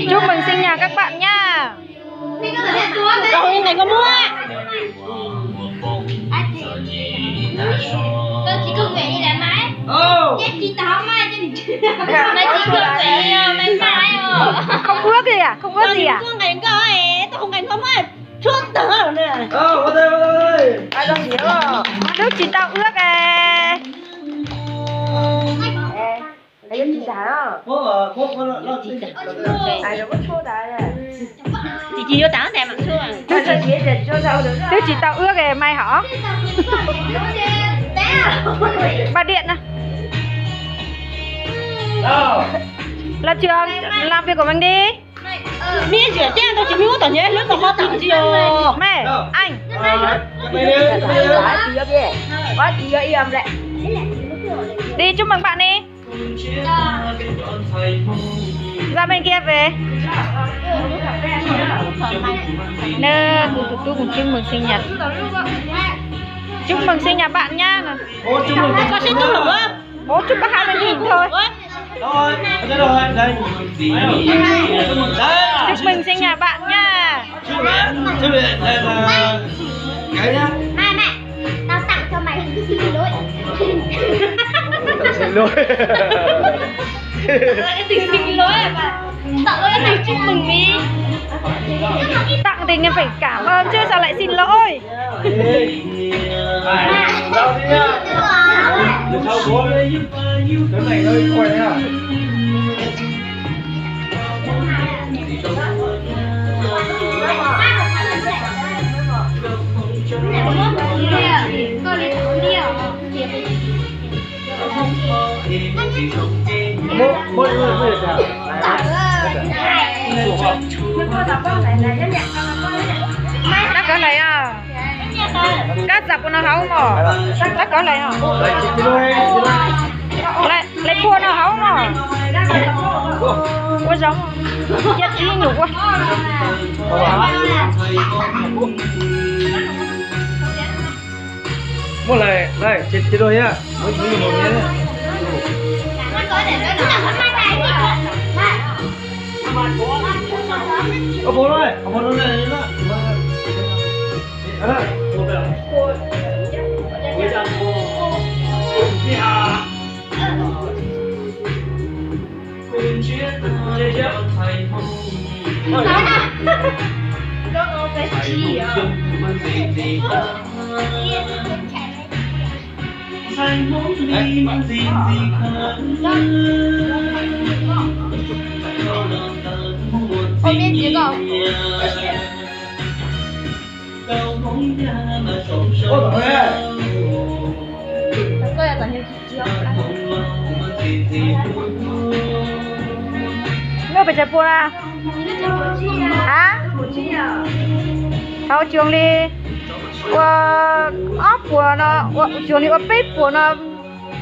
Chúc mừng sinh nhật các bạn nha. Rồi này có mua. Tôi chỉ cần về đi làm máy. Chị tao mai cho mình chưa. Mày chỉ cần về mai mai. Không ước gì à? Không ước gì à? Con ngày có ấy, tao không ngày không ấy. Chút tớ nữa. Vào đây. Ai đang nhớ à? Chúc chị tao ước à. Ai giúp chị trả đó? Ai đâu có chua đá nè. Chị vô tao đẹp mặt xưa. Chúc chị tao ước à, mày hả? Bà điện à? Lập trường, làm việc của mình đi. Mẹ rửa chén tao chỉ muốn tao nhớ lúc tao khó tặng chị rồi. Mẹ, anh. Đi chúc mừng bạn đi. Ra bên kia về. Nè, tôi cùng chúc mừng sinh nhật. Chúc mừng sinh nhật bạn nha. Con xin chúc nữa. Bố chúc bác 20.000 thôi. Rồi, đây. Chúc mừng sinh nhật bạn nha. Chúc mẹ là cái nhá. Mẹ, tao tặng cho mày xin lỗi. Xin lỗi. Xin lỗi à bà. Tặng lỗi này chúc mừng đi. Tặng thì nên phải cảm ơn chứ sao lại xin lỗi. Đâu đi nha. Sao bố cái này hơi khỏe à? Mỗi người phải trả. Đã có này à? Cắt dập của nó hấu mà. Đã có này hả? Lại cua nó hấu mà. Cua giống. Chết ý nhục quá. Một này, đây, chết đôi nhá. Mỗi thứ một miếng này. Bố ơi, bố này nữa. Ôi biết chứ còn. Ôi trời ơi. Coi là toàn nhiều chị chưa. Nó phải chạy bùa à? Hả? Tao trường đi. Ốp của nó, trường đi ốp bếp của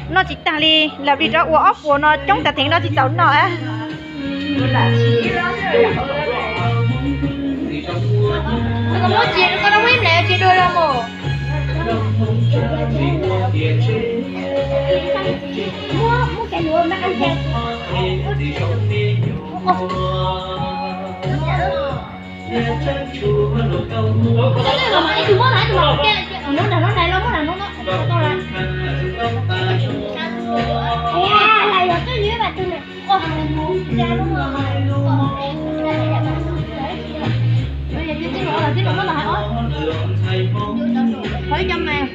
nó chỉ tặng đi làm đi cho ốp của nó trong ta thấy nó chỉ cháu nó á. Nó có chị, nó có quýt lại chị đưa ra mồ. Mua cái nữa mà ăn chè. Hỏi cho mẹ.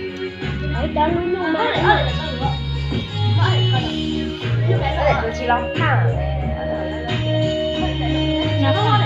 Hỏi cho luôn luôn mà. Để chú chị lo. Nhà có